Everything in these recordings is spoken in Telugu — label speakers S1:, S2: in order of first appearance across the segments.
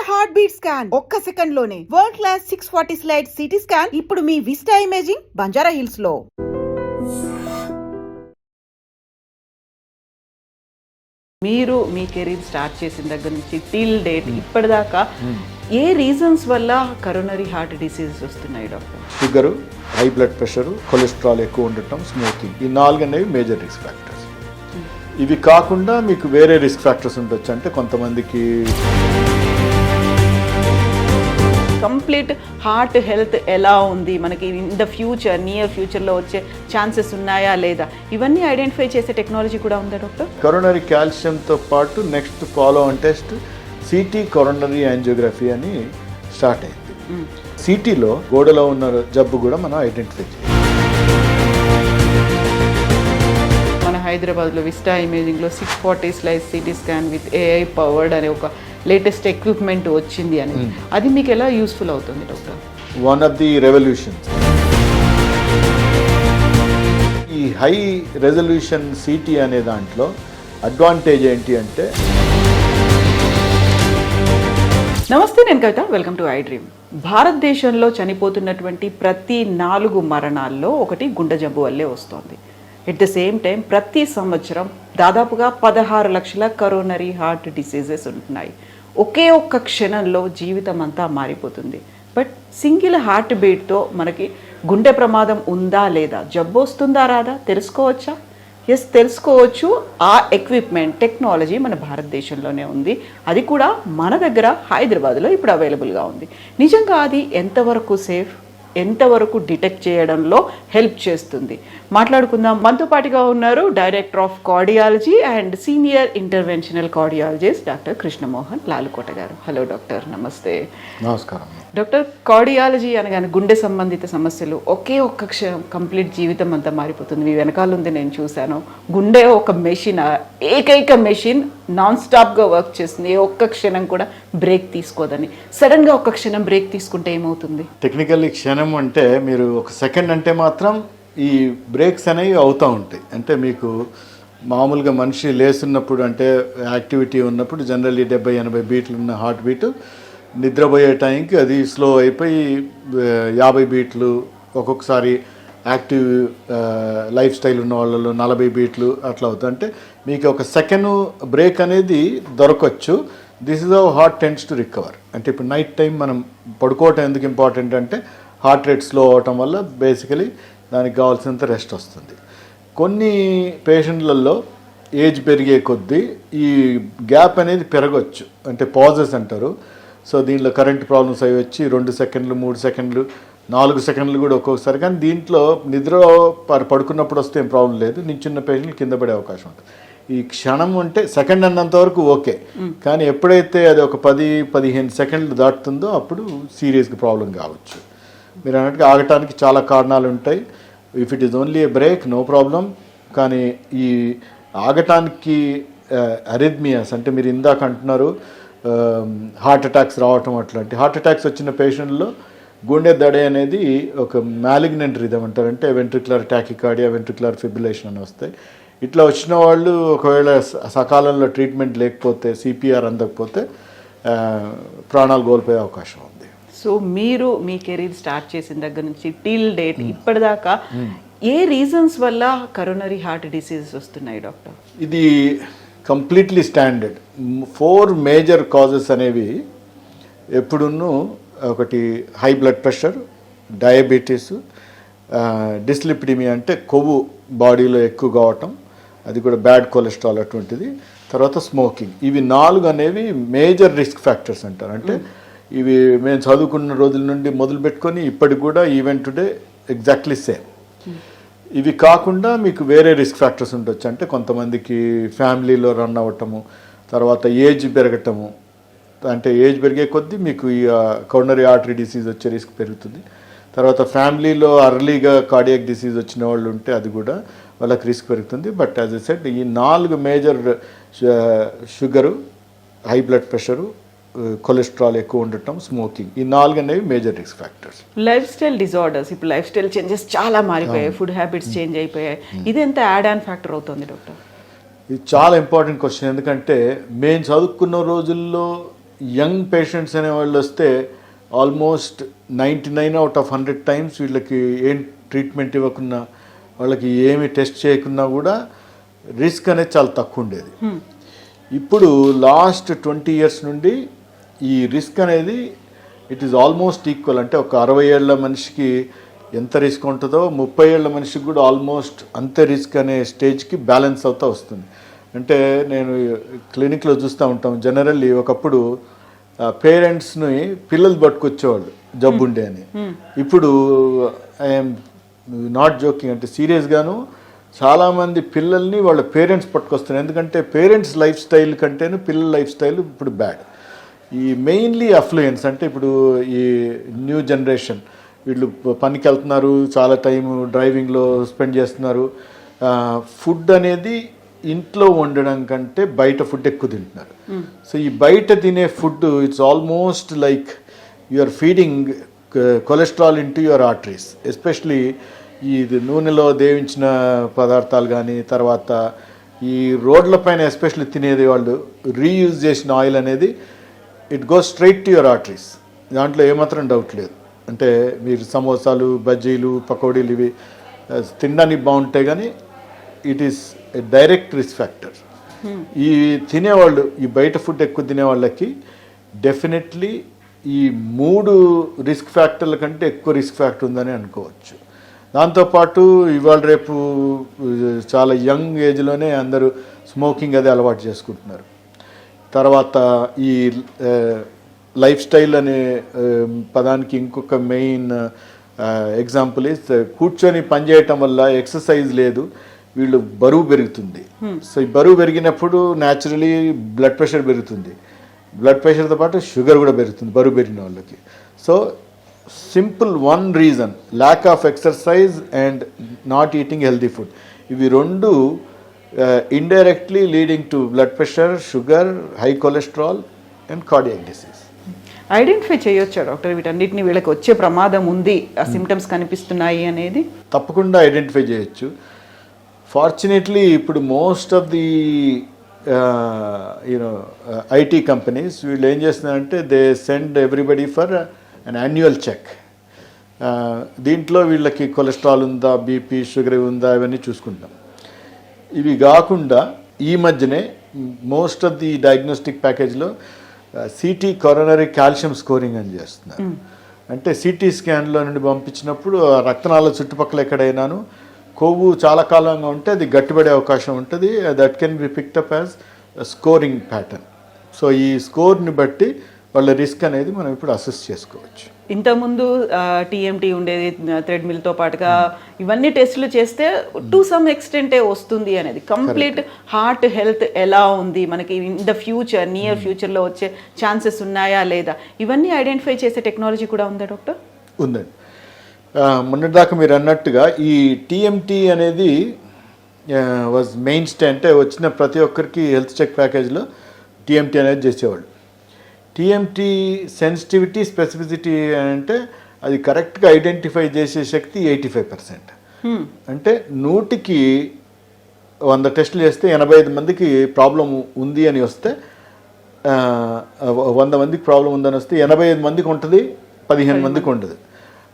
S1: హార్ట్ బీట్ స్కాన్ ఒక్క సెకండ్ లోనే world class 640 slide CT scan ఇప్పుడు మీ విస్టా ఇమేజింగ్ బంజారా హిల్స్ లో. మీరు మీ కెరీర్ స్టార్ట్ చేసిన దగ్గర నుంచి టిల్ డేట్ ఇప్పటిదాకా ఏ రీజన్స్ వల్ల కరోనరీ హార్ట్ డిసీజెస్ వస్తున్నాయి doctor?
S2: Sugar, high blood pressure, cholesterol ఎక్కువ ఉండటం, స్మోకింగ్, ఈ 4 అనేవి మేజర్ రిస్క్ ఫ్యాక్టర్స్. ఇవి కాకుండా మీకు వేరే రిస్క్ ఫ్యాక్టర్స్ ఉండొచ్చు. అంటే కొంతమందికి
S1: కంప్లీట్ హార్ట్ హెల్త్ ఎలా ఉంది, మనకి ఇన్ ద ఫ్యూచర్ నియర్ ఫ్యూచర్లో వచ్చే ఛాన్సెస్ ఉన్నాయా లేదా, ఇవన్నీ ఐడెంటిఫై చేసే టెక్నాలజీ కూడా ఉందా డాక్టర్?
S2: కరోనరీ కాల్షియంతో పాటు next follow on test city coronary angiography అని స్టార్ట్ అయింది. సిటీలో గోడలో ఉన్న జబ్బు కూడా మనం ఐడెంటిఫై చేయాలి.
S1: మన హైదరాబాద్లో విస్టా ఇమేజింగ్లో 640 slice CT scan with AI powered అనే ఒక లేటెస్ట్ ఎక్విప్మెంట్ వచ్చింది అని, అది మీకు ఎలా యూస్ఫుల్ అవుతుంది doctor?
S2: One of the revolutions. ఈ హై రెజల్యూషన్ సిటీ అనే దాంట్లో అడ్వాంటేజ్ ఏంటి అంటే,
S1: నమస్తే, నేను కవిత, వెల్కమ్ టు ఐ డ్రీమ్. భారతదేశంలో చనిపోతున్నటువంటి ప్రతి 4 మరణాల్లో ఒకటి గుండె జబ్బు వల్లే వస్తుంది. ఎట్ ద సేమ్ టైం ప్రతి సంవత్సరం దాదాపుగా 16 లక్షల కరోనరీ హార్ట్ డిసీజెస్ ఉంటున్నాయి. ఒకే ఒక్క క్షణంలో జీవితం అంతా మారిపోతుంది. బట్ సింగిల్ హార్ట్ బీట్తో మనకి గుండె ప్రమాదం ఉందా లేదా, జబ్బు వస్తుందా రాదా తెలుసుకోవచ్చా? ఎస్, తెలుసుకోవచ్చు. ఆ ఎక్విప్మెంట్ టెక్నాలజీ మన భారతదేశంలోనే ఉంది. అది కూడా మన దగ్గర హైదరాబాద్లో ఇప్పుడు అవైలబుల్గా ఉంది. నిజంగా అది ఎంతవరకు సేఫ్, ఎంతవరకు డిటెక్ట్ చేయడంలో హెల్ప్ చేస్తుంది మాట్లాడుకుందాం. మనతో పాటుగా ఉన్నారు director of cardiology and senior interventional cardiologist doctor Krishnamohan Lalukota గారు. హలో డాక్టర్, నమస్తే.
S2: నమస్కారం
S1: డాక్టర్. కార్డియాలజీ అనగానే గుండె సంబంధిత సమస్యలు, ఒకే ఒక్క క్షణం కంప్లీట్ జీవితం అంతా మారిపోతుంది. మీ వెనకాల ఉంది, నేను చూశాను. గుండె ఒక మెషిన్, ఏకైక మెషిన్ నాన్ స్టాప్గా వర్క్ చేస్తుంది. ఏ ఒక్క క్షణం కూడా బ్రేక్ తీసుకోదని. సడన్గా ఒక్క క్షణం బ్రేక్ తీసుకుంటే ఏమవుతుంది?
S2: టెక్నికల్లీ క్షణం అంటే మీరు ఒక సెకండ్ అంటే మాత్రం ఈ బ్రేక్స్ అనేవి అవుతూ ఉంటాయి. అంటే మీకు మామూలుగా మనిషి లేస్తున్నప్పుడు, అంటే యాక్టివిటీ ఉన్నప్పుడు జనరల్లీ 70-80 బీట్లు ఉన్న హార్ట్ బీటు నిద్రపోయే టైంకి అది స్లో అయిపోయి 50 బీట్లు, ఒక్కొక్కసారి యాక్టివ్ లైఫ్ స్టైల్ ఉన్న వాళ్ళలో 40 బీట్లు అట్లా అవుతుంది. అంటే మీకు ఒక సెకండ్ బ్రేక్ అనేది దొరకచ్చు. This is how heart tends to recover. అంటే ఇప్పుడు నైట్ టైం మనం పడుకోవటం ఎందుకు ఇంపార్టెంట్ అంటే, హార్ట్ రేట్ స్లో అవటం వల్ల బేసికలీ దానికి కావాల్సినంత రెస్ట్ వస్తుంది. కొన్ని పేషెంట్లలో ఏజ్ పెరిగే కొద్దీ ఈ గ్యాప్ అనేది పెరగచ్చు, అంటే పాజెస్ అంటారు. సో దీంట్లో కరెంట్ ప్రాబ్లమ్స్ అవి వచ్చి 2 సెకండ్లు, 3 సెకండ్లు, 4 సెకండ్లు కూడా ఒక్కొక్కసారి. కానీ దీంట్లో నిద్ర పడుకున్నప్పుడు వస్తే ఏం ప్రాబ్లం లేదు. నించున్న పేషెంట్లు కింద పడే అవకాశం ఉంటుంది. ఈ క్షణం అంటే సెకండ్ అన్నంత వరకు ఓకే, కానీ ఎప్పుడైతే అది ఒక 10-15 సెకండ్లు దాటుతుందో అప్పుడు సీరియస్గా ప్రాబ్లం కావచ్చు. మీరు అన్నట్టుగా ఆగటానికి చాలా కారణాలు ఉంటాయి. If it is only a break, no problem. కానీ ఈ ఆగటానికి అరిథ్మియాస్, అంటే మీరు ఇందాక అంటున్నారు హార్ట్ అటాక్స్ రావటం, అట్లాంటి హార్ట్ అటాక్స్ వచ్చిన పేషెంట్లో గుండె దడే అనేది ఒక మ్యాలిగ్నెంట్ రిథమ్ అంటారు. అంటే వెంట్రిక్యులర్ టాకికార్డియా, వెంట్రిక్యులర్ ఫిబ్రిలేషన్ అని వస్తాయి. ఇట్లా వచ్చిన వాళ్ళు ఒకవేళ సకాలంలో ట్రీట్మెంట్ లేకపోతే, సిపిఆర్ అందకపోతే ప్రాణాలు కోల్పోయే అవకాశం ఉంది.
S1: సో మీరు మీ కెరీర్ స్టార్ట్ చేసిన దగ్గర నుంచి టిల్ డేట్ ఇప్పటిదాకా ఏ రీజన్స్ వల్ల కరోనరీ హార్ట్ డిసీజెస్ వస్తున్నాయి డాక్టర్?
S2: ఇది కంప్లీట్లీ స్టాండర్డ్. 4 మేజర్ కాజెస్ అనేవి ఎప్పుడున్నూ, ఒకటి high blood pressure, diabetes, dyslipidaemia అంటే కొవ్వు బాడీలో ఎక్కువ కావటం, అది కూడా బ్యాడ్ కొలెస్ట్రాల్ అటువంటిది, తర్వాత స్మోకింగ్. ఇవి 4 అనేవి మేజర్ రిస్క్ ఫ్యాక్టర్స్ అంటారు. అంటే ఇవి మేము చదువుకున్న రోజుల నుండి మొదలు పెట్టుకొని ఇప్పటికి కూడా ఈవెన్ టుడే ఎగ్జాక్ట్లీ సేమ్. ఇవి కాకుండా మీకు వేరే రిస్క్ ఫ్యాక్టర్స్ ఉండొచ్చు. అంటే కొంతమందికి ఫ్యామిలీలో రన్ అవ్వటము, తర్వాత ఏజ్ పెరగటము, అంటే ఏజ్ పెరిగే కొద్దీ మీకు ఈ కరోనరీ ఆర్టరీ డిసీజ్ వచ్చే రిస్క్ పెరుగుతుంది. తర్వాత ఫ్యామిలీలో అర్లీగా కార్డియాక్ డిసీజ్ వచ్చిన వాళ్ళు ఉంటే అది కూడా వాళ్ళకి రిస్క్ పెరుగుతుంది. బట్ యాజ్ ఎ సెడ్, ఈ 4 major sugar, high blood pressure, cholesterol ఎక్కువ ఉండటం, స్మోకింగ్, ఈ 4 అనేవి major risk factors.
S1: Life style disorders, ఇప్పుడు లైఫ్ స్టైల్ చేంజెస్ చాలా మారిపోయాయి, ఫుడ్ హ్యాబిట్స్ చేంజ్ అయిపోయాయి. ఇది ఎంత యాడ్ ఆన్ ఫ్యాక్టర్ అవుతుంది డాక్టర్?
S2: ఇది చాలా ఇంపార్టెంట్ క్వశ్చన్. ఎందుకంటే మేము చదువుకున్న రోజుల్లో యంగ్ పేషెంట్స్ అనే వాళ్ళు వస్తే ఆల్మోస్ట్ 99/100 టైమ్స్ వీళ్ళకి ఏం ట్రీట్మెంట్ ఇవ్వకున్నా, వాళ్ళకి ఏమి టెస్ట్ చేయకున్నా కూడా రిస్క్ అనేది చాలా తక్కువ ఉండేది. ఇప్పుడు లాస్ట్ 20 years నుండి ఈ రిస్క్ అనేది ఇట్ ఈస్ ఆల్మోస్ట్ ఈక్వల్. అంటే ఒక 60 ఏళ్ల మనిషికి ఎంత రిస్క్ ఉంటుందో 30 ఏళ్ల మనిషికి కూడా ఆల్మోస్ట్ అంతే రిస్క్ అనే స్టేజ్కి బ్యాలెన్స్ అవుతూ వస్తుంది. అంటే నేను క్లినిక్లో చూస్తూ ఉంటాం, జనరల్లీ ఒకప్పుడు పేరెంట్స్ని పిల్లలు పట్టుకొచ్చేవాళ్ళు జబ్బు ఉండే అని. ఇప్పుడు ఐఎమ్ నాట్ జోకింగ్, అంటే సీరియస్గాను చాలామంది పిల్లల్ని వాళ్ళ పేరెంట్స్ పట్టుకొస్తున్నారు. ఎందుకంటే పేరెంట్స్ లైఫ్ స్టైల్ కంటేను పిల్లల లైఫ్ స్టైల్ ఇప్పుడు బ్యాడ్. ఈ మెయిన్లీ అఫ్లుయెన్స్, అంటే ఇప్పుడు ఈ న్యూ జనరేషన్ వీళ్ళు పనికి వెళ్తున్నారు, చాలా టైం డ్రైవింగ్లో స్పెండ్ చేస్తున్నారు. ఫుడ్ అనేది ఇంట్లో వండడం కంటే బయట ఫుడ్ ఎక్కువ తింటున్నారు. సో ఈ బయట తినే food it's almost like you are feeding cholesterol into your arteries. Especially ఇది నూనెలో దేవించిన పదార్థాలు కానీ, తర్వాత ఈ రోడ్లపైన ఎస్పెషల్లీ తినేది వాళ్ళు రీయూజ్ చేసిన ఆయిల్ అనేది it goes straight to your arteries. దాంట్లో ఏమాత్రం డౌట్ లేదు. అంటే మీరు సమోసాలు, బజ్జీలు, పకోడీలు ఇవి తినడానికి బాగుంటాయి, కానీ it is a direct risk factor. ఈ తినేవాళ్ళు, ఈ బయట ఫుడ్ ఎక్కువ తినేవాళ్ళకి డెఫినెట్లీ ఈ 3 రిస్క్ ఫ్యాక్టర్ల కంటే ఎక్కువ రిస్క్ ఫ్యాక్టర్ ఉందని అనుకోవచ్చు. దాంతోపాటు ఇవాళ రేపు చాలా యంగ్ ఏజ్లోనే అందరూ స్మోకింగ్ అదే అలవాటు చేసుకుంటున్నారు. తర్వాత ఈ లైఫ్ స్టైల్ అనే పదానికి ఇంకొక మెయిన్ ఎగ్జాంపుల్ ఇస్ కూర్చొని పనిచేయటం వల్ల ఎక్సర్సైజ్ లేదు, వీళ్ళు బరువు పెరుగుతుంది. సో ఈ బరువు పెరిగినప్పుడు న్యాచురలీ బ్లడ్ ప్రెషర్ పెరుగుతుంది. బ్లడ్ ప్రెషర్తో పాటు షుగర్ కూడా పెరుగుతుంది బరువు పెరిగిన వాళ్ళకి. So simple one reason, lack of exercise and not eating healthy food. ఇవి 2 indirectly leading to blood pressure, sugar, high cholesterol and cardiac disease.
S1: Identify చేయొచ్చా డాక్టర్ వీటన్నిటిని, వీళ్ళకి వచ్చే ప్రమాదం ఉంది, ఆ సిమ్టమ్స్ కనిపిస్తున్నాయి అనేది?
S2: తప్పకుండా ఐడెంటిఫై చేయొచ్చు. ఫార్చునేట్లీ ఇప్పుడు most of the IT companies వీళ్ళు ఏం చేస్తున్నారంటే they send everybody for an annual check. దీంట్లో వీళ్ళకి కొలెస్ట్రాల్ ఉందా, బీపీ, షుగర్ ఉందా, ఇవన్నీ చూసుకుంటాం. ఇవి కాకుండా ఈ మధ్యనే మోస్ట్ ఆఫ్ ది డయాగ్నోస్టిక్ ప్యాకేజ్లో సిటీ కొరోనరీ కాల్షియం స్కోరింగ్ అని చేస్తున్నారు. అంటే సిటీ స్కాన్లో నుండి పంపించినప్పుడు రక్తనాళాల చుట్టుపక్కల ఎక్కడైనాను కొవ్వు చాలా కాలంగా ఉంటే అది గట్టిపడే అవకాశం ఉంటుంది. That can be picked up as scoring pattern. So ఈ స్కోర్ని బట్టి వాళ్ళ రిస్క్ అనేది మనం ఇప్పుడు అసెస్ చేసుకోవచ్చు.
S1: ఇంతకుముందు టీఎంటీ ఉండేది, థ్రెడ్మిల్తో పాటుగా ఇవన్నీ టెస్టులు చేస్తే టు సమ్ ఎక్స్టెంటే వస్తుంది అనేది. కంప్లీట్ హార్ట్ హెల్త్ ఎలా ఉంది మనకి ఇన్ ద ఫ్యూచర్, నియర్ ఫ్యూచర్లో వచ్చే ఛాన్సెస్ ఉన్నాయా లేదా, ఇవన్నీ ఐడెంటిఫై చేసే టెక్నాలజీ కూడా ఉందా డాక్టర్?
S2: ఉందండి. మొన్నటిదాకా మీరు అన్నట్టుగా ఈ టీఎంటీ అనేది వాజ్ మెయిన్ స్టే. అంటే వచ్చిన ప్రతి ఒక్కరికి హెల్త్ చెక్ ప్యాకేజ్లో టీఎంటీ అనేది చేసేవాళ్ళు. టీఎంటీ సెన్సిటివిటీ, స్పెసిఫిసిటీ అంటే అది కరెక్ట్గా ఐడెంటిఫై చేసే శక్తి 85%. అంటే 100కి 100 టెస్టులు చేస్తే 85 మందికి ప్రాబ్లం ఉంది అని వస్తే, 100 మందికి ప్రాబ్లం ఉందని వస్తే 85 మందికి ఉంటుంది, 15 మందికి ఉండదు.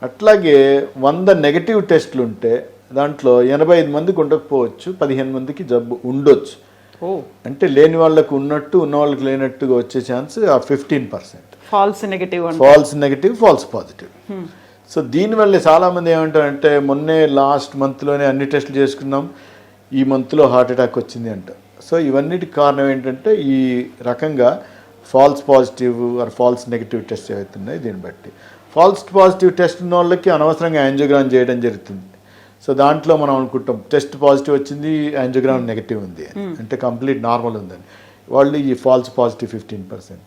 S2: అట్లాగే 100 నెగటివ్ టెస్టులు ఉంటే దాంట్లో 85 మందికి ఉండకపోవచ్చు, 15 మందికి జబ్బు ఉండొచ్చు. అంటే లేని వాళ్ళకు ఉన్నట్టు, ఉన్న వాళ్ళకి లేనట్టుగా వచ్చే chance 15%.
S1: False negative,
S2: false positive. So దీనివల్ల చాలామంది ఏమంటారంటే మొన్నే లాస్ట్ మంత్లోనే అన్ని టెస్టులు చేసుకున్నాం, ఈ మంత్లో హార్ట్ అటాక్ వచ్చింది అంట. సో ఇవన్నిటికి కారణం ఏంటంటే ఈ రకంగా false positive or false negative test అవుతున్నాయి. దీన్ని బట్టి ఫాల్స్ పాజిటివ్ టెస్ట్ ఉన్న వాళ్ళకి అనవసరంగా యాంజియోగ్రామ్ చేయడం జరుగుతుంది. సో దాంట్లో మనం అనుకుంటాం టెస్ట్ పాజిటివ్ వచ్చింది, యాంజియోగ్రామ్ నెగటివ్ ఉంది అని, అంటే కంప్లీట్ నార్మల్ ఉందని. వాళ్ళు ఈ ఫాల్స్ పాజిటివ్ 15%.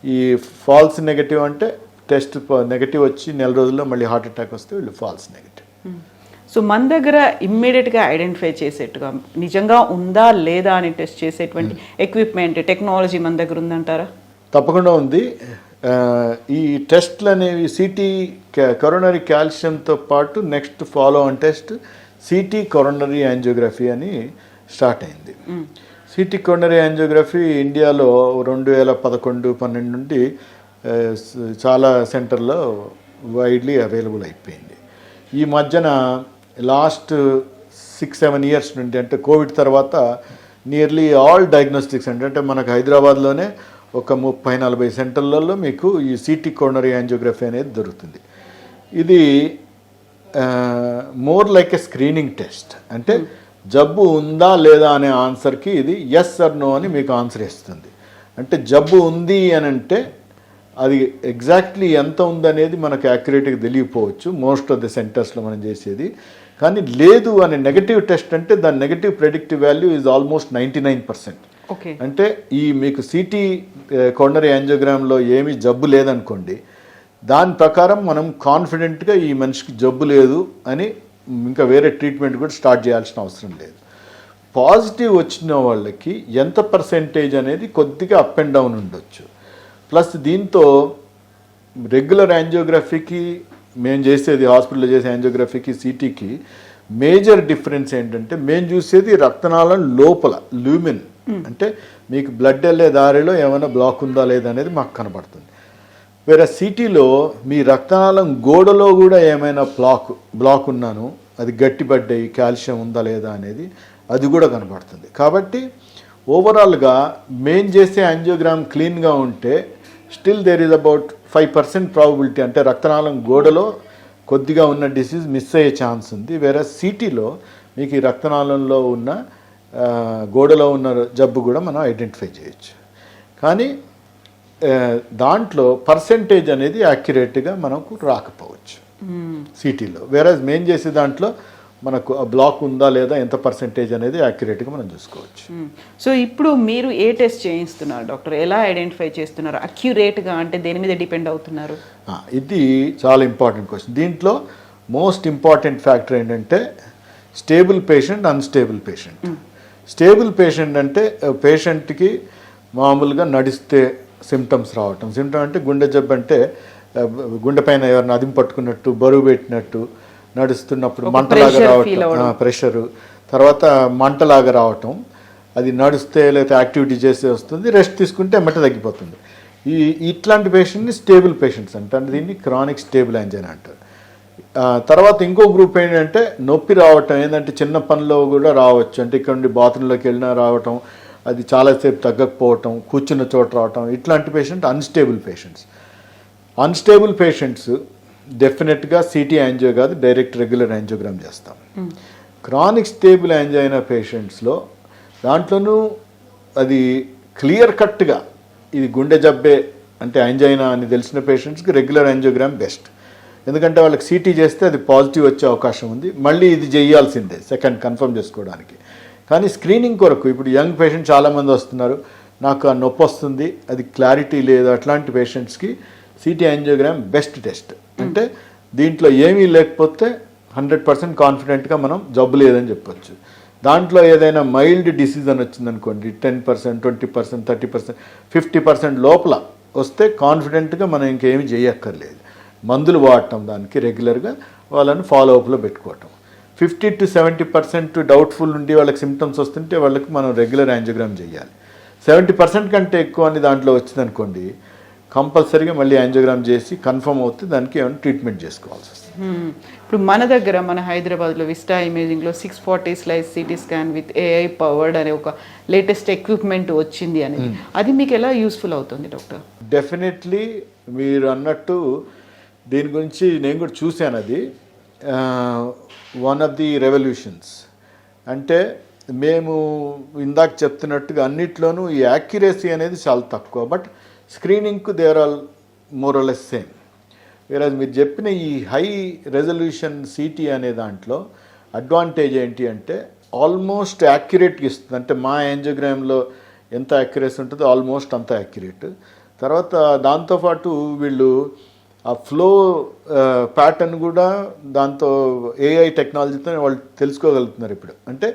S2: ఈ ఫాల్స్ నెగటివ్ అంటే టెస్ట్ నెగటివ్ వచ్చి నెల రోజుల్లో మళ్ళీ హార్ట్ అటాక్ వస్తే వీళ్ళు ఫాల్స్ నెగటివ్.
S1: సో మన దగ్గర ఇమ్మీడియట్గా ఐడెంటిఫై చేసేట్టుగా నిజంగా ఉందా లేదా అని టెస్ట్ చేసేటువంటి ఎక్విప్మెంట్, టెక్నాలజీ మన దగ్గర ఉందంటారా?
S2: తప్పకుండా ఉంది. ఈ టెస్ట్లు అనేవి సిటీ కొరోనరీ కాల్షియంతో పాటు next follow on test city coronary angiography అని స్టార్ట్ అయింది. సిటీ కొరోనరీ యాంజియోగ్రఫీ ఇండియాలో 2011-12 నుండి చాలా సెంటర్లో వైడ్లీ అవైలబుల్ అయిపోయింది. ఈ మధ్యన లాస్ట్ 6-7 ఇయర్స్ నుండి, అంటే కోవిడ్ తర్వాత నియర్లీ ఆల్ డయాగ్నోస్టిక్స్ అంటే మనకు హైదరాబాద్లోనే ఒక 30-40 సెంటర్లలో మీకు ఈ సిటీ కొరోనరీ యాంజియోగ్రఫీ అనేది దొరుకుతుంది. ఇది more like a screening test. అంటే జబ్బు ఉందా లేదా అనే ఆన్సర్కి ఇది ఎస్ ఆర్ నో అని మీకు ఆన్సర్ ఇస్తుంది. అంటే జబ్బు ఉంది అని అంటే అది ఎగ్జాక్ట్లీ ఎంత ఉందనేది మనకు యాక్యురేట్గా తెలియకపోవచ్చు మోస్ట్ ఆఫ్ ద సెంటర్స్లో మనం చేసేది. కానీ లేదు అనే నెగటివ్ టెస్ట్ అంటే దాని negative predictive value is almost 99%.
S1: Okay,
S2: అంటే ఈ మీకు సిటీ కొరోనరీ యాంజియోగ్రామ్లో ఏమీ జబ్బు లేదనుకోండి, దాని ప్రకారం మనం కాన్ఫిడెంట్గా ఈ మనిషికి జబ్బు లేదు అని ఇంకా వేరే ట్రీట్మెంట్ కూడా స్టార్ట్ చేయాల్సిన అవసరం లేదు. పాజిటివ్ వచ్చిన వాళ్ళకి ఎంత పర్సెంటేజ్ అనేది కొద్దిగా అప్ అండ్ డౌన్ ఉండొచ్చు. ప్లస్ దీంతో రెగ్యులర్ యాంజియోగ్రఫీకి మేము చేసేది హాస్పిటల్లో చేసే యాంజియోగ్రఫీకి సిటీకి మేజర్ డిఫరెన్స్ ఏంటంటే మేము చూసేది రక్తనాళం లోపల లూమిన్, అంటే మీకు బ్లడ్ వెళ్ళే దారిలో ఏమైనా బ్లాక్ ఉందా లేదా అనేది మాకు కనబడుతుంది. వేరే సిటీలో మీ రక్తనాళం గోడలో కూడా ఏమైనా బ్లాక్ ఉన్నాను, అది గట్టిపడ్డాయి, కాల్షియం ఉందా లేదా అనేది అది కూడా కనబడుతుంది. కాబట్టి ఓవరాల్గా మేము చేసే యాంజియోగ్రామ్ క్లీన్గా ఉంటే still there is about 5% probability, అంటే రక్తనాళం గోడలో కొద్దిగా ఉన్న డిసీజ్ మిస్ అయ్యే ఛాన్స్ ఉంది. వేరే సిటీలో మీకు ఈ రక్తనాళంలో ఉన్న గోడలో ఉన్న జబ్బు కూడా మనం ఐడెంటిఫై చేయొచ్చు. కానీ దాంట్లో పర్సెంటేజ్ అనేది యాక్యురేట్గా మనకు రాకపోవచ్చు సిటీలో. వేరే మేము చేసే దాంట్లో మనకు ఆ బ్లాక్ ఉందా లేదా ఎంత పర్సెంటేజ్ అనేది యాక్యురేట్గా మనం చూసుకోవచ్చు.
S1: సో ఇప్పుడు మీరు ఏ టెస్ట్ చేయిస్తున్నారు డాక్టర్? ఎలా ఐడెంటిఫై చేస్తున్నారు అక్యురేట్గా? అంటే దేని మీద డిపెండ్ అవుతున్నారు?
S2: ఇది చాలా ఇంపార్టెంట్ క్వశ్చన్. దీంట్లో మోస్ట్ ఇంపార్టెంట్ ఫ్యాక్టర్ ఏంటంటే stable patient, unstable patient. Stable patient అంటే పేషెంట్కి మామూలుగా నడిస్తే సిమ్టమ్స్ రావటం. సిమ్టమ్ అంటే గుండె జబ్బు అంటే గుండె పైన ఎవరిని అదిం పట్టుకున్నట్టు, బరువు పెట్టినట్టు, నడుస్తున్నప్పుడు మంటలాగా రావటం, ప్రెషరు, తర్వాత మంటలాగా రావటం, అది నడుస్తే లేకపోతే యాక్టివిటీ చేస్తే వస్తుంది, రెస్ట్ తీసుకుంటే ఎమ్మట తగ్గిపోతుంది. ఇట్లాంటి పేషెంట్ని స్టేబుల్ పేషెంట్స్ అంటారు. దీన్ని క్రానిక్ స్టేబుల్ యాంజైనా అంటారు. తర్వాత ఇంకో గ్రూప్ ఏంటంటే నొప్పి రావటం, ఏంటంటే చిన్న పనిలో కూడా రావచ్చు, అంటే ఇక్కడ నుండి బాత్రూంలోకి వెళ్ళినా రావటం, అది చాలాసేపు తగ్గకపోవటం, కూర్చున్న చోట రావటం, ఇట్లాంటి patient unstable patients. Unstable patients డెఫినెట్గా సిటీ యాంజియో కాదు, డైరెక్ట్ రెగ్యులర్ యాంజియోగ్రామ్ చేస్తాం. క్రానిక్ స్టేబుల్ యాంజైనా పేషెంట్స్లో దాంట్లోనూ అది క్లియర్ కట్గా ఇది గుండె జబ్బే అంటే యాంజైనా అని తెలిసిన పేషెంట్స్కి రెగ్యులర్ యాంజియోగ్రామ్ బెస్ట్. ఎందుకంటే వాళ్ళకి సిటీ చేస్తే అది పాజిటివ్ వచ్చే అవకాశం ఉంది, మళ్ళీ ఇది చేయాల్సిందే సెకండ్ కన్ఫర్మ్ చేసుకోవడానికి. కానీ స్క్రీనింగ్ కొరకు ఇప్పుడు యంగ్ పేషెంట్ చాలామంది వస్తున్నారు, నాకు ఆ నొప్పి వస్తుంది, అది క్లారిటీ లేదు, అట్లాంటి పేషెంట్స్కి సిటీ యాంజియోగ్రామ్ బెస్ట్ టెస్ట్. అంటే దీంట్లో ఏమీ లేకపోతే 100% కాన్ఫిడెంట్గా మనం జబ్బు లేదని చెప్పొచ్చు. దాంట్లో ఏదైనా మైల్డ్ డిసీజ్ అని వచ్చిందనుకోండి, 10%, 20%, 30%, 50% లోపల వస్తే కాన్ఫిడెంట్గా మనం ఇంకేమీ చేయక్కర్లేదు. మందులు వాడటం దానికి రెగ్యులర్గా, వాళ్ళని ఫాలో అప్లో పెట్టుకోవటం. 50 to 70% డౌట్ఫుల్ ఉండి వాళ్ళకి సిమ్టమ్స్ వస్తుంటే వాళ్ళకి మనం రెగ్యులర్ యాంజియోగ్రామ్ చేయాలి. 70% కంటే ఎక్కువ అని దాంట్లో వచ్చిందనుకోండి, కంపల్సరీగా మళ్ళీ యాంజియోగ్రామ్ చేసి కన్ఫర్మ్ అవుతే దానికి ఏమైనా ట్రీట్మెంట్ చేసుకోవాల్సి వస్తుంది.
S1: ఇప్పుడు మన దగ్గర మన హైదరాబాద్లో విస్టా ఇమేజింగ్లో 640 slice CT scan with AI powered అనే ఒక లేటెస్ట్ ఎక్విప్మెంట్ వచ్చింది అనేది, అది మీకు ఎలా యూస్ఫుల్ అవుతుంది డాక్టర్?
S2: డెఫినెట్లీ మీరు అన్నట్టు దీని గురించి నేను కూడా చూశాను. అది వన్ ఆఫ్ ది రెవల్యూషన్స్. అంటే మేము ఇందాక చెప్తున్నట్టుగా అన్నిట్లోనూ ఈ యాక్యురసీ అనేది చాలా తక్కువ, బట్ స్క్రీనింగ్కు they are all more or less same. వేరే మీరు చెప్పిన ఈ హై రెజల్యూషన్ సిటీ అనే దాంట్లో అడ్వాంటేజ్ ఏంటి అంటే ఆల్మోస్ట్ యాక్యురేట్గా ఇస్తుంది. అంటే మా యాంజియోగ్రామ్లో ఎంత యాక్యురేసీ ఉంటుందో ఆల్మోస్ట్ అంత యాక్యురేట్. తర్వాత దాంతోపాటు వీళ్ళు ఆ ఫ్లో ప్యాటర్న్ కూడా దాంతో ఏఐ టెక్నాలజీతో వాళ్ళు తెలుసుకోగలుగుతున్నారు ఇప్పుడు. అంటే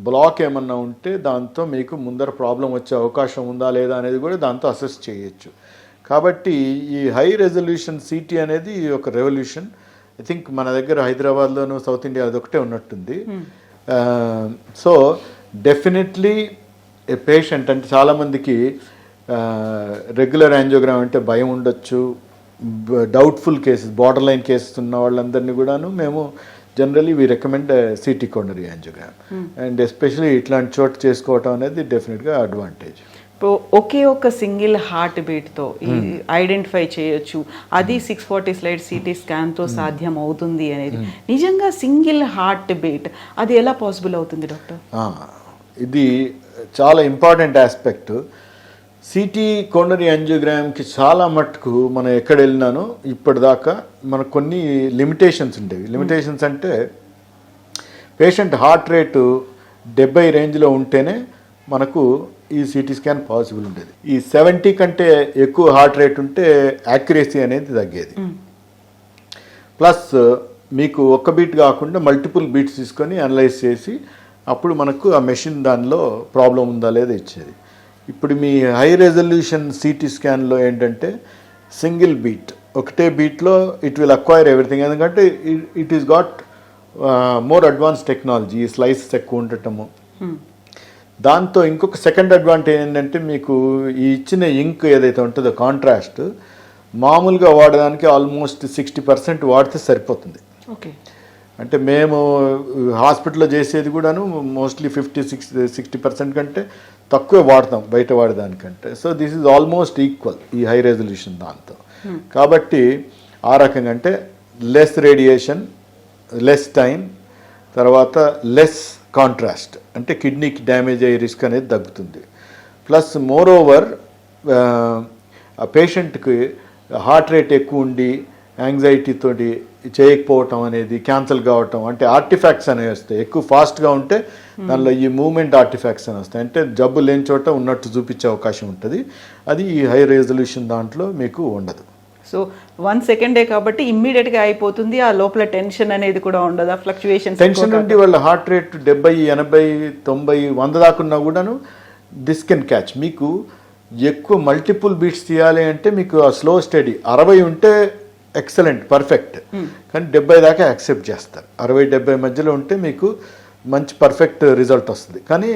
S2: బ్లాక్ ఏమన్నా ఉంటే దాంతో మీకు ముందర ప్రాబ్లం వచ్చే అవకాశం ఉందా లేదా అనేది కూడా దాంతో అసెస్ చేయొచ్చు. కాబట్టి ఈ హై రెజల్యూషన్ సిటీ అనేది ఒక రెవల్యూషన్. ఐ థింక్ మన దగ్గర హైదరాబాద్లోను సౌత్ ఇండియా అదొకటే ఉన్నట్టుంది. సో డెఫినెట్లీ ఏ పేషెంట్ అంటే చాలామందికి రెగ్యులర్ యాంజియోగ్రామ్ అంటే భయం ఉండొచ్చు, doubtful cases, border line cases ఉన్న వాళ్ళందరినీ కూడాను మేము generally we recommend CT coronary angiogram. And especially ఇట్లాంటి చోట చేసుకోవటం అనేది డెఫినెట్గా అడ్వాంటేజ్.
S1: ఒకే ఒక సింగిల్ హార్ట్ బీట్తో ఐడెంటిఫై చేయొచ్చు, అది 640 స్లైడ్ సిటీ స్కాన్తో సాధ్యం అవుతుంది అనేది నిజంగా సింగిల్ హార్ట్ బీట్ అది ఎలా పాసిబుల్ అవుతుంది డాక్టర్?
S2: ఇది చాలా ఇంపార్టెంట్ ఆస్పెక్ట్. సిటీ కోronary యాంజియోగ్రామ్కి చాలా మట్టుకు మనం ఎక్కడ వెళ్ళినానో ఇప్పటిదాకా మనకు కొన్ని లిమిటేషన్స్ ఉండేవి. లిమిటేషన్స్ అంటే పేషెంట్ హార్ట్ రేటు 70 రేంజ్లో ఉంటేనే మనకు ఈ సిటీ స్కాన్ పాసిబుల్ ఉండేది. ఈ 70 కంటే ఎక్కువ హార్ట్ రేట్ ఉంటే యాక్యురసీ అనేది తగ్గేది. ప్లస్ మీకు ఒక్క బీట్ కాకుండా మల్టిపుల్ బీట్స్ తీసుకొని అనలైజ్ చేసి అప్పుడు మనకు ఆ మెషిన్ దానిలో ప్రాబ్లం ఉందా లేదా ఇచ్చేది. ఇప్పుడు మీ హై రెజల్యూషన్ సిటీ స్కాన్లో ఏంటంటే సింగిల్ బీట్, ఒకటే బీట్లో ఇట్ విల్ అక్వైర్ ఎవ్రీథింగ్. ఎందుకంటే it is got more advance technology, ఈ స్లైసెస్ ఎక్కువ ఉండటము. దాంతో ఇంకొక సెకండ్ అడ్వాంటేజ్ ఏంటంటే మీకు ఈ ఇచ్చిన ఇంక్ ఏదైతే ఉంటుందో కాంట్రాస్ట్ మామూలుగా వాడడానికి ఆల్మోస్ట్ 60% వాడితే సరిపోతుంది.
S1: ఓకే,
S2: అంటే మేము హాస్పిటల్లో చేసేది కూడాను మోస్ట్లీ 50-60% కంటే తక్కువే వాడతాం బయట వాడేదానికంటే. So this is almost equal ఈ హై రెజల్యూషన్ దాంతో. కాబట్టి ఆ రకంగా అంటే లెస్ రేడియేషన్, లెస్ టైం, తర్వాత లెస్ కాంట్రాస్ట్, అంటే కిడ్నీకి డ్యామేజ్ అయ్యే రిస్క్ అనేది తగ్గుతుంది. ప్లస్ మోర్ ఓవర్ ఆ పేషెంట్కి హార్ట్ రేట్ ఎక్కువ ఉండి యాంగ్జైటీ తోటి చేయకపోవటం అనేది క్యాన్సల్ కావటం, అంటే ఆర్టిఫాక్ట్స్ అనేవి వస్తాయి. ఎక్కువ ఫాస్ట్గా ఉంటే దానిలో ఈ మూమెంట్ ఆర్టిఫాక్ట్స్ అని వస్తాయి, అంటే జబ్బు లేని చోట ఉన్నట్టు చూపించే అవకాశం ఉంటుంది. అది ఈ హై రెజల్యూషన్ దాంట్లో మీకు ఉండదు.
S1: సో 1 సెకండే కాబట్టి ఇమ్మీడియట్గా అయిపోతుంది, ఆ లోపల టెన్షన్ అనేది కూడా ఉండదు, ఫ్లక్చుయేషన్
S2: టెన్షన్ ఉండి వాళ్ళ హార్ట్ రేట్ 70, 80, 90, 100 దాకా ఉన్నా కూడాను దిస్ కెన్ క్యాచ్. మీకు ఎక్కువ మల్టిపుల్ బీట్స్ తీయాలి అంటే మీకు ఆ స్లో స్టడీ 60 ఉంటే ఎక్సలెంట్, పర్ఫెక్ట్. కానీ 70 దాకా యాక్సెప్ట్ చేస్తారు. 60-70 మధ్యలో ఉంటే మీకు మంచి పర్ఫెక్ట్ రిజల్ట్ వస్తుంది. కానీ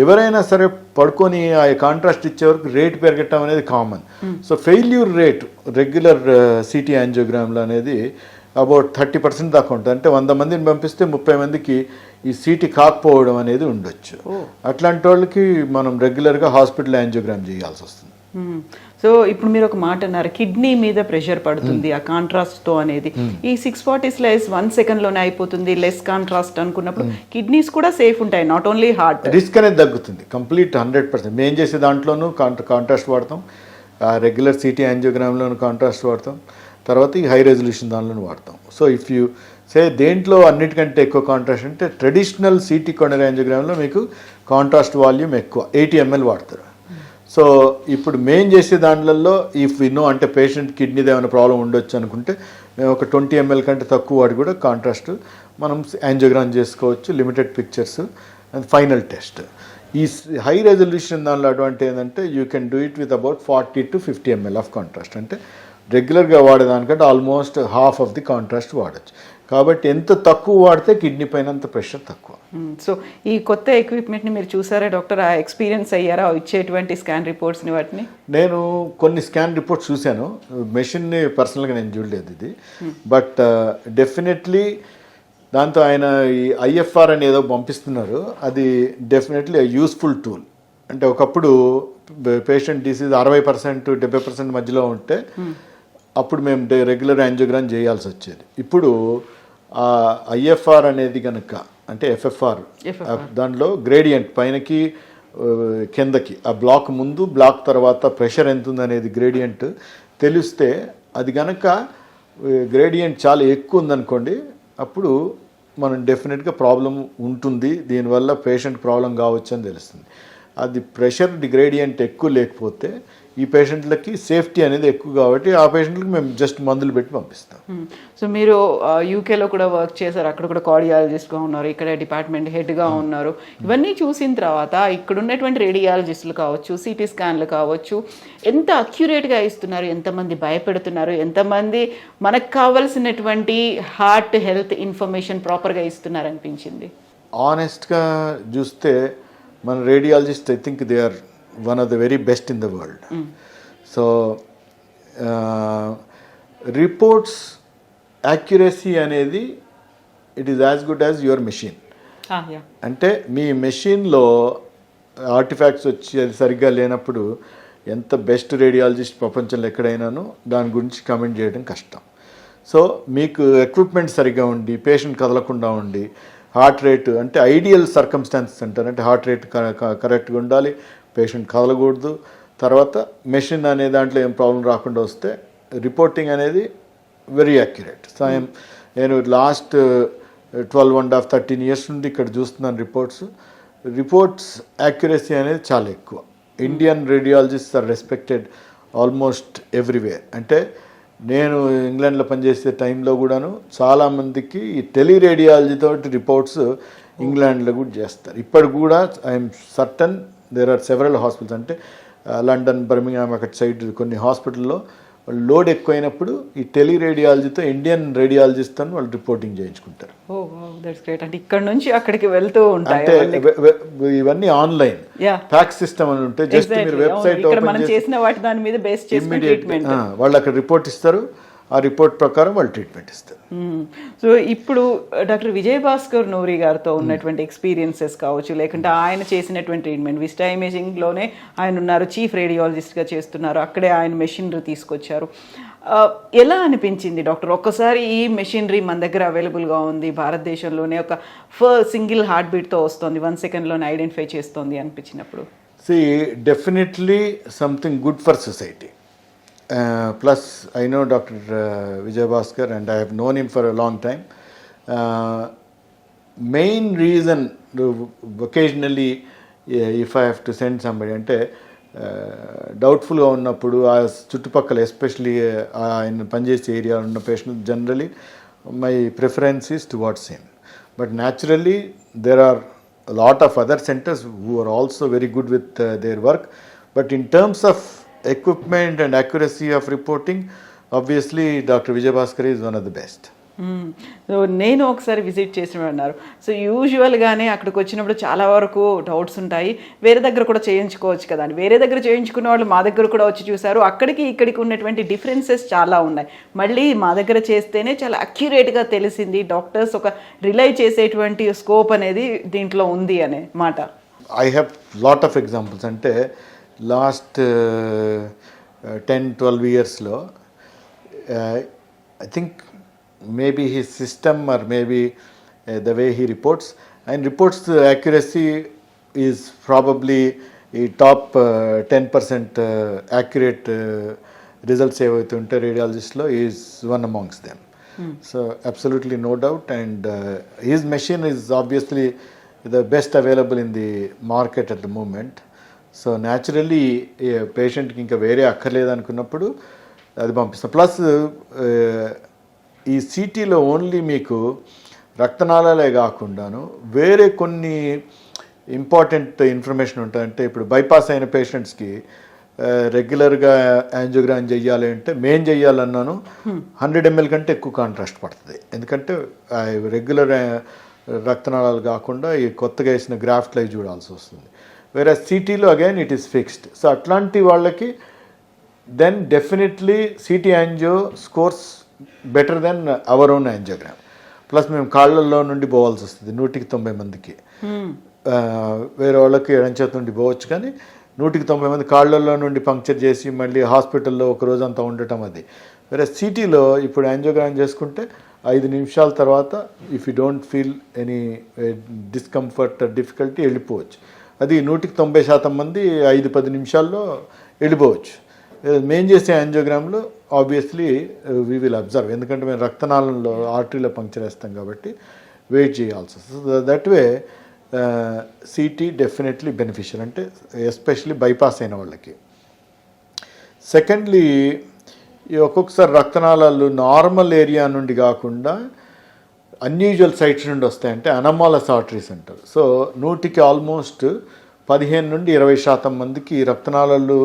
S2: ఎవరైనా సరే పడుకొని ఆ కాంట్రాస్ట్ ఇచ్చే వరకు రేట్ పెరగటం అనేది common. So failure rate regular CT యాంజియోగ్రామ్లో అనేది అబౌట్ 30% దాకా ఉంటుంది. అంటే 100 మందిని పంపిస్తే 30 మందికి ఈ సిటీ కాకపోవడం అనేది ఉండొచ్చు. అట్లాంటి వాళ్ళకి మనం రెగ్యులర్గా హాస్పిటల్ యాంజియోగ్రామ్ చేయాల్సి వస్తుంది.
S1: సో ఇప్పుడు మీరు ఒక మాట అన్నారు, కిడ్నీ మీద ప్రెషర్ పడుతుంది ఆ కాంట్రాస్ట్తో అనేది. ఈ 640 స్లైస్ 1 సెకండ్లోనే అయిపోతుంది, లెస్ కాంట్రాస్ట్ అనుకున్నప్పుడు కిడ్నీస్ కూడా సేఫ్ ఉంటాయి, నాట్ ఓన్లీ హార్ట్.
S2: రిస్క్ అనేది తగ్గుతుంది కంప్లీట్ 100%. మేము చేసే దాంట్లోనూ కాంట్రాస్ట్ వాడతాం, రెగ్యులర్ సిటీ యాంజియోగ్రామ్లోనూ కాంట్రాస్ట్ వాడతాం, తర్వాత ఈ హై రెజల్యూషన్ దానిలోనూ వాడతాం. సో ఇఫ్ యూ సే దేంట్లో అన్నిటికంటే ఎక్కువ కాంట్రాస్ట్ అంటే ట్రెడిషనల్ సిటీ కోronary యాంజియోగ్రామ్లో మీకు కాంట్రాస్ట్ వాల్యూమ్ ఎక్కువ 80 ml వాడతారు. సో ఇప్పుడు మేం చేసే దాంట్లో ఇఫ్ వి నో అంటే పేషెంట్ కిడ్నీది ఏమైనా ప్రాబ్లం ఉండొచ్చు అనుకుంటే మేము ఒక 20 ml కంటే తక్కువ వాడి కూడా కాంట్రాస్ట్ మనం యాంజియోగ్రామ్ చేసుకోవచ్చు, limited pictures and final test. ఈ హై రెజల్యూషన్ దానిలో అడ్వాంటేజ్ ఏంటంటే you can do it with about 40-50 ml of contrast. అంటే రెగ్యులర్గా వాడేదానికంటే almost half of the contrast వాడచ్చు. కాబట్టి ఎంత తక్కువ వాడితే కిడ్నీ పైన అంత ప్రెషర్ తక్కువ.
S1: సో ఈ కొత్త ఎక్విప్మెంట్ని మీరు చూసారా డాక్టర్? ఆ ఎక్స్పీరియన్స్ అయ్యారా ఇచ్చేటువంటి స్కాన్ రిపోర్ట్స్ని? వాటిని నేను
S2: కొన్ని స్కాన్ రిపోర్ట్స్ చూశాను, మెషిన్ని పర్సనల్గా నేను చూడలేదు ఇది. బట్ డెఫినెట్లీ దాంతో ఆయన ఈ ఐఎఫ్ఆర్ అని ఏదో పంపిస్తున్నారు, అది డెఫినెట్లీ యూస్ఫుల్ టూల్. అంటే ఒకప్పుడు పేషెంట్ డిసీజ్ 60%, 70% మధ్యలో ఉంటే అప్పుడు మేము రెగ్యులర్ యాంజియోగ్రామ్ చేయాల్సి వచ్చేది. ఇప్పుడు ఐఎఫ్ఆర్ అనేది కనుక అంటే ఎఫ్ఎఫ్ఆర్ దాంట్లో గ్రేడియంట్ పైనకి కిందకి ఆ బ్లాక్ ముందు బ్లాక్ తర్వాత ప్రెషర్ ఎంత ఉందనేది గ్రేడియంట్ తెలిస్తే, అది కనుక గ్రేడియంట్ చాలా ఎక్కువ ఉందనుకోండి అప్పుడు మనం డెఫినెట్గా ప్రాబ్లం ఉంటుంది, దీనివల్ల పేషెంట్ ప్రాబ్లం కావచ్చు అని తెలుస్తుంది. అది ప్రెషర్ గ్రేడియంట్ ఎక్కువ లేకపోతే ఈ పేషెంట్లకి సేఫ్టీ అనేది ఎక్కువ కాబట్టి ఆ పేషెంట్లకి మేము జస్ట్ మందులు పెట్టి పంపిస్తాం.
S1: సో మీరు యూకేలో కూడా వర్క్ చేశారు, అక్కడ కూడా కార్డియాలజిస్ట్గా ఉన్నారు, ఇక్కడ డిపార్ట్మెంట్ హెడ్గా ఉన్నారు. ఇవన్నీ చూసిన తర్వాత ఇక్కడ ఉన్నటువంటి రేడియాలజిస్టులు కావచ్చు, సిటీ స్కాన్లు కావచ్చు, ఎంత అక్యురేట్గా ఇస్తున్నారు, ఎంతమంది భయపెడుతున్నారు, ఎంతమంది మనకు కావాల్సినటువంటి హార్ట్ హెల్త్ ఇన్ఫర్మేషన్ ప్రాపర్గా ఇస్తున్నారు అనిపించింది?
S2: ఆనెస్ట్గా చూస్తే మన radiologist I think they are one of the very best in the world. So reports accuracy అనేది it is as good as your machine. అంటే మీ మెషిన్లో ఆర్టిఫాక్ట్స్ వచ్చి అది సరిగ్గా లేనప్పుడు ఎంత బెస్ట్ రేడియాలజిస్ట్ ప్రపంచంలో ఎక్కడైనానో దాని గురించి కమెంట్ చేయడం కష్టం. సో మీకు ఎక్విప్మెంట్ సరిగ్గా ఉండి, పేషెంట్ కదలకుండా ఉండి, హార్ట్ రేటు అంటే ఐడియల్ సర్కమ్స్టాన్సెస్ అంటారు, అంటే హార్ట్ రేట్ కరెక్ట్గా ఉండాలి, పేషెంట్ కదలకూడదు, తర్వాత మెషిన్ అనే దాంట్లో ఏం ప్రాబ్లం రాకుండా వస్తే రిపోర్టింగ్ అనేది వెరీ యాక్యురేట్. సో నేను లాస్ట్ 12.5-13 years నుండి ఇక్కడ చూస్తున్నాను రిపోర్ట్స్ యాక్యురసీ అనేది చాలా ఎక్కువ. Indian radiologist are respected almost everywhere. అంటే నేను ఇంగ్లాండ్లో పనిచేసే టైంలో కూడాను చాలామందికి ఈ టెలిరేడియాలజీతో రిపోర్ట్స్ ఇంగ్లాండ్లో కూడా చేస్తారు. ఇప్పటి కూడా I'm certain there are several hospitals, అంటే లండన్, బర్మింగ్హామ్ అక్కడ సైడ్ కొన్ని హాస్పిటల్లో లోడ్ ఎక్కువైనప్పుడు ఈ టెలిరేడియాలజీతో ఇండియన్ రేడియాలజిస్ట్తో వాళ్ళు రిపోర్టింగ్ చేయించుకుంటారు.
S1: That's great. అంటే ఇక్కడ నుంచి అక్కడికి వెళ్తూ ఉంటాయి.
S2: అంటే ఇవన్నీ ఆన్లైన్ ఫ్యాక్స్ సిస్టమ్ అని ఉంటే జస్ట్ మీరు వెబ్సైట్
S1: మనం చేసిన వాటి దాని మీద బేస్ చేసుకుని ట్రీట్మెంట్
S2: వాళ్ళు అక్కడ రిపోర్ట్ ఇస్తారు, ఆ రిపోర్ట్ ప్రకారం వాళ్ళు ట్రీట్మెంట్ ఇస్తారు.
S1: సో ఇప్పుడు డాక్టర్ విజయభాస్కర్ నూరి గారితో ఉన్నటువంటి ఎక్స్పీరియన్సెస్ కావచ్చు, లేకుంటే ఆయన చేసినటువంటి ట్రీట్మెంట్, విస్టా ఇమేజింగ్లోనే ఆయన ఉన్నారు, చీఫ్ రేడియాలజిస్ట్గా చేస్తున్నారు, అక్కడే ఆయన మెషినరీ తీసుకొచ్చారు. ఎలా అనిపించింది డాక్టర్? ఒక్కసారి ఈ మెషినరీ మన దగ్గర అవైలబుల్గా ఉంది, భారతదేశంలోనే ఒక సింగిల్ హార్ట్ బీట్తో వస్తుంది, 1 secondలోనే ఐడెంటిఫై చేస్తుంది అనిపించినప్పుడు?
S2: Definitely something good for society. Plus, I know Dr. Vijay Bhaskar and I have known him for a long time. Main reason, occasionally, if I have to send somebody, అంటే డౌట్ఫుల్గా ఉన్నప్పుడు ఆ చుట్టుపక్కల ఎస్పెషలీ ఆయన పనిచేసే ఏరియా ఉన్న patient generally my preference is towards him. But naturally there are a lot of other centers who are also very good with their work. But in terms of equipment and accuracy of reporting, obviously Dr. Vijay Bhaskar is one of the best.
S1: So నేను ఒకసారి విజిట్ చేసిన అన్నారు. సో యూజువల్గానే అక్కడికి వచ్చినప్పుడు చాలా వరకు డౌట్స్ ఉంటాయి, వేరే దగ్గర కూడా చేయించుకోవచ్చు కదా అని. వేరే దగ్గర చేయించుకున్న వాళ్ళు మా దగ్గర కూడా వచ్చి చూశారు, అక్కడికి ఇక్కడికి ఉన్నటువంటి డిఫరెన్సెస్ చాలా ఉన్నాయి. మళ్ళీ మా దగ్గర చేస్తేనే చాలా అక్యురేట్గా తెలిసింది, డాక్టర్స్ ఒక రిలై చేసేటువంటి స్కోప్ అనేది దీంట్లో ఉంది అనే మాట.
S2: I have lot of examples. అంటే లాస్ట్ 10-12 yearsలో I think maybe his system or maybe the way he reports, and reports accuracy is probably a top 10% accurate results ఏవైతే ఉంటే రేడియాలజిస్ట్లో is one amongst them. So absolutely no doubt. And his machine is obviously the best available in the market at the moment. So naturally పేషెంట్కి ఇంకా వేరే అక్కర్లేదు అనుకున్నప్పుడు అది పంపిస్తాం. ప్లస్ ఈ సిటీలో ఓన్లీ మీకు రక్తనాళాలే కాకుండాను వేరే కొన్ని ఇంపార్టెంట్ ఇన్ఫర్మేషన్ ఉంటుంది. అంటే ఇప్పుడు బైపాస్ అయిన పేషెంట్స్కి రెగ్యులర్గా యాంజియోగ్రామ్ చెయ్యాలి అంటే మేం చెయ్యాలన్నాను 100 ml కంటే ఎక్కువ కాంట్రాస్ట్ పడుతుంది. ఎందుకంటే రెగ్యులర్ రక్తనాళాలు కాకుండా ఈ కొత్తగా వేసిన గ్రాఫ్ట్లు అవి చూడాల్సి వస్తుంది. వేరే సిటీలో again it is fixed. So అట్లాంటి వాళ్ళకి then definitely CT angio scores better than our own angiogram. Plus మేము కాళ్ళల్లో నుండి పోవాల్సి వస్తుంది 190 మందికి. వేరే వాళ్ళకి ఎడంచేత నుండి పోవచ్చు, కానీ 190 మంది కాళ్ళల్లో నుండి పంక్చర్ చేసి మళ్ళీ హాస్పిటల్లో ఒక రోజంతా ఉండటం అది. వేరే సిటీలో ఇప్పుడు యాంజియోగ్రామ్ చేసుకుంటే 5 నిమిషాల తర్వాత if you don't feel any discomfort difficulty వెళ్ళిపోవచ్చు. అది 190% మంది 5-10 నిమిషాల్లో వెళ్ళిపోవచ్చు. మేము చేసే యాంజియోగ్రామ్లో ఆబ్వియస్లీ వీ విల్ అబ్జర్వ్, ఎందుకంటే మేము రక్తనాళంలో ఆర్టరీలో పంక్చర్ వేస్తాం కాబట్టి వెయిట్ చేయాల్సి వస్తుంది. So that way city definitely beneficial, అంటే ఎస్పెషలీ బైపాస్ అయిన వాళ్ళకి. సెకండ్లీ, ఒక్కొక్కసారి రక్తనాళాలు నార్మల్ ఏరియా నుండి కాకుండా అన్యూజువల్ సైట్స్ నుండి వస్తాయంటే అనమాలస్ ఆర్టరీస్ అంటారు. సో 100కి ఆల్మోస్ట్ 15-20% మందికి రక్తనాళాలు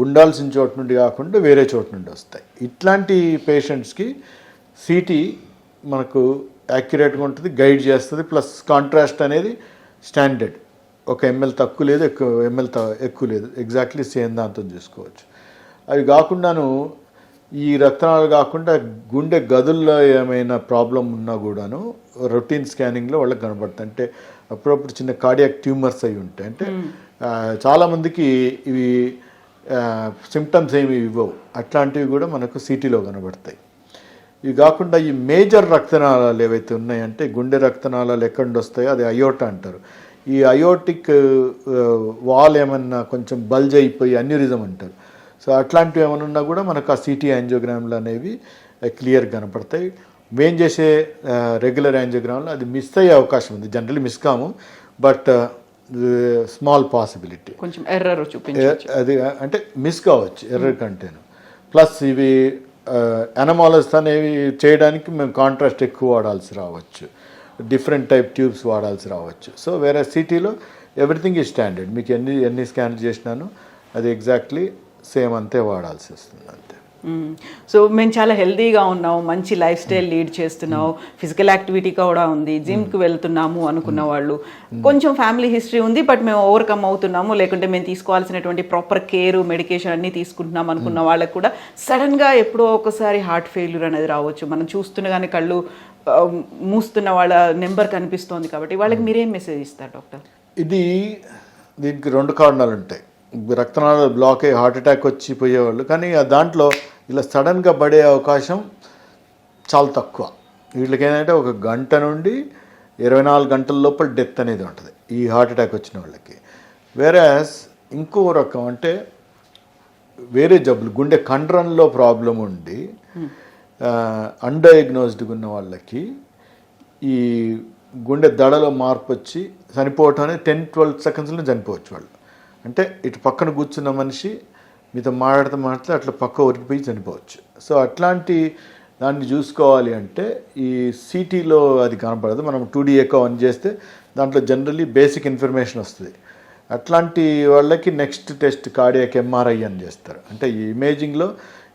S2: ఉండాల్సిన చోటు నుండి కాకుండా వేరే చోటు నుండి వస్తాయి. ఇట్లాంటి పేషెంట్స్కి సిటీ మనకు యాక్యురేట్గా ఉంటుంది, గైడ్ చేస్తుంది. ప్లస్ కాంట్రాస్ట్ అనేది స్టాండర్డ్. ఒక ఎంఎల్ తక్కువ లేదు, ఎక్కువ లేదు, ఎగ్జాక్ట్లీ సేమ్ దాంతో చూసుకోవచ్చు. అవి కాకుండాను ఈ రక్తనాళాలు కాకుండా గుండె గదుల్లో ఏమైనా ప్రాబ్లం ఉన్నా కూడాను రొటీన్ స్కానింగ్లో వాళ్ళకి కనబడుతుంది. అంటే అప్పుడప్పుడు చిన్న కార్డియాక్ ట్యూమర్స్ అయి ఉంటాయి. అంటే చాలామందికి ఇవి సిమ్టమ్స్ ఏమి ఇవ్వవు, అట్లాంటివి కూడా మనకు సిటీలో కనబడతాయి. ఇవి కాకుండా ఈ మేజర్ రక్తనాళాలు ఏవైతే ఉన్నాయంటే గుండె రక్తనాళాలు ఎక్కడి నుండి వస్తాయో అది అయోటా అంటారు. ఈ అయోటిక్ వాల్ ఏమన్నా కొంచెం బల్జ్ అయిపోయి అన్యూరిజం అంటారు. సో అట్లాంటివి ఏమైనా ఉన్నా కూడా మనకు ఆ సిటీ యాంజియోగ్రామ్లు అనేవి క్లియర్ కనపడతాయి. మేము చేసే రెగ్యులర్ యాంజియోగ్రామ్లో అది మిస్ అయ్యే అవకాశం ఉంది. జనరల్లీ మిస్ కాము, బట్ స్మాల్ పాసిబిలిటీ,
S1: కొంచెం ఎర్రర్ చూపించవచ్చు.
S2: అది అంటే మిస్ కావచ్చు ఎర్రర్ కంటేను. ప్లస్ ఇవి ఎనమాలస్ అనేవి చేయడానికి మేము కాంట్రాస్ట్ ఎక్కువ వాడాల్సి రావచ్చు, డిఫరెంట్ టైప్ ట్యూబ్స్ వాడాల్సి రావచ్చు. సో వేరే సిటీలో ఎవ్రీథింగ్ ఈ స్టాండర్డ్. మీకు ఎన్ని స్కాన్ చేసినాను అది ఎగ్జాక్ట్లీ సేమ్ అంతే వాడాల్సి వస్తుంది అంతే.
S1: సో మేము చాలా హెల్తీగా ఉన్నాము, మంచి లైఫ్ స్టైల్ లీడ్ చేస్తున్నాము, ఫిజికల్ యాక్టివిటీ కూడా ఉంది, జిమ్కి వెళ్తున్నాము అనుకున్న వాళ్ళు, కొంచెం ఫ్యామిలీ హిస్టరీ ఉంది బట్ మేము ఓవర్కమ్ అవుతున్నాము, లేకుంటే మేము తీసుకోవాల్సినటువంటి ప్రాపర్ కేర్ మెడికేషన్ అన్నీ తీసుకుంటున్నాం అనుకున్న వాళ్ళకి కూడా సడన్గా ఎప్పుడో ఒకసారి హార్ట్ ఫెయిల్యూర్ అనేది రావచ్చు. మనం చూస్తుండగానే కళ్ళు మూస్తున్న వాళ్ళ నెంబర్ కనిపిస్తోంది. కాబట్టి వాళ్ళకి మీరేం మెసేజ్ ఇస్తారు డాక్టర్?
S2: దీనికి 2 కారణాలు ఉంటాయి. రక్తనాళాలు బ్లాక్ అయ్యి హార్ట్ అటాక్ వచ్చి పోయేవాళ్ళు, కానీ దాంట్లో ఇలా సడన్గా పడే అవకాశం చాలా తక్కువ. వీళ్ళకి ఏంటంటే 1 గంట నుండి 24 గంటల లోపల డెత్ అనేది ఉంటుంది ఈ హార్ట్ అటాక్ వచ్చిన వాళ్ళకి. వేరేస్ ఇంకో రకం అంటే వేరే జబ్బులు, గుండె కండరంలో ప్రాబ్లం ఉండి అన్డయాగ్నోస్డ్గా ఉన్న వాళ్ళకి ఈ గుండె దడలో మార్పు వచ్చి చనిపోవటం అనేది 10-12 సెకండ్స్లో చనిపోవచ్చు వాళ్ళు. అంటే ఇటు పక్కన కూర్చున్న మనిషి మీతో మాట్లాడితే అట్లా పక్క ఒరిగిపోయి చనిపోవచ్చు. సో అట్లాంటి దాన్ని చూసుకోవాలి అంటే ఈ సిటీలో అది కనపడదు. మనం 2D ఎకో ఆన్ చేస్తే దాంట్లో జనరల్లీ బేసిక్ ఇన్ఫర్మేషన్ వస్తుంది. అట్లాంటి వాళ్ళకి నెక్స్ట్ టెస్ట్ కార్డియాక్ ఎంఆర్ఐ అని చేస్తారు. అంటే ఈ ఇమేజింగ్లో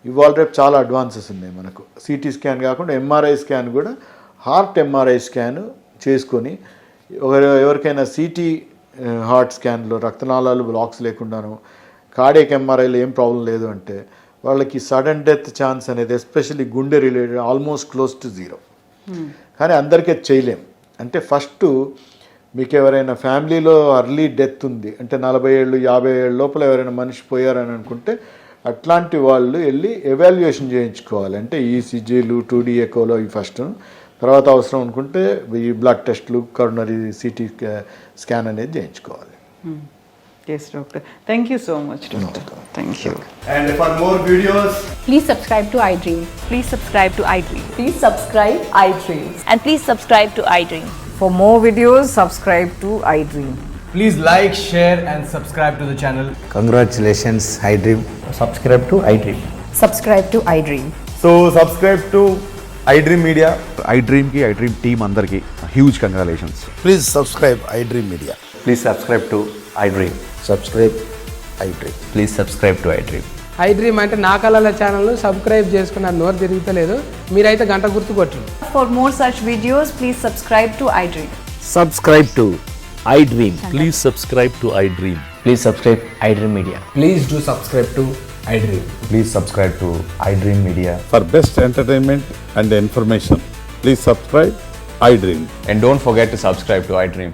S2: ఇవాళ రేపు చాలా అడ్వాన్సెస్ ఉన్నాయి మనకు. సిటీ స్కాన్ కాకుండా ఎంఆర్ఐ స్కాన్ కూడా, హార్ట్ ఎంఆర్ఐ స్కాన్ చేసుకొని ఎవరికైనా సిటీ హార్ట్ స్కాన్లో రక్తనాళాలు బ్లాక్స్ లేకుండాను కార్డియాక్ ఎంఆర్ఐలో ఏం ప్రాబ్లం లేదు అంటే వాళ్ళకి సడన్ డెత్ ఛాన్స్ అనేది ఎస్పెషల్లీ గుండె రిలేటెడ్ ఆల్మోస్ట్ క్లోజ్ టు 0. కానీ అందరికీ చేయలేం. అంటే ఫస్ట్ మీకు ఎవరైనా ఫ్యామిలీలో అర్లీ డెత్ ఉంది అంటే 40 ఏళ్ళు 50 ఏళ్ళ లోపల ఎవరైనా మనిషి పోయారని అనుకుంటే అట్లాంటి వాళ్ళు వెళ్ళి ఎవాల్యుయేషన్ చేయించుకోవాలి. అంటే ఈసీజీలు 2D ఎకోలో ఈ ఫస్ట్, తర్వాత అవసరం అనుకుంటే ఈ బ్లడ్ టెస్ట్లు, కరోనరీ సిటీ స్కాన్ అనేది చేయించుకోవాలి.
S1: Yes, doctor. Thank you so much, doctor. Thank you.
S3: And for more videos,
S4: Please subscribe to iDream.
S5: Please subscribe to iDream.
S4: Please subscribe iDream.
S5: And please subscribe to iDream.
S6: For more videos, subscribe to iDream.
S3: please like, share and subscribe to the channel.
S7: Congratulations, iDream.
S8: Subscribe to iDream.
S4: Subscribe to iDream.
S8: So subscribe to iDream Media. iDream team andarki huge congratulations.
S7: Please subscribe iDream Media.
S8: Please subscribe to iDream.
S7: Subscribe iDream.
S8: Please subscribe to iDream.
S9: iDream అంటే నా కళల ఛానల్ను సబ్స్క్రైబ్ చేసుకున్న నోరు తిరుగుతలేదు, మీరైతే గంట గుర్తు కొట్టండి.
S5: For more such videos, please subscribe to iDream.
S10: Subscribe to iDream.
S11: Please subscribe to iDream.
S8: Please subscribe iDream Media.
S3: Please do subscribe to iDream.
S8: Please subscribe to iDream Media.
S11: For best entertainment and information, please subscribe iDream.
S8: And don't forget to subscribe to iDream.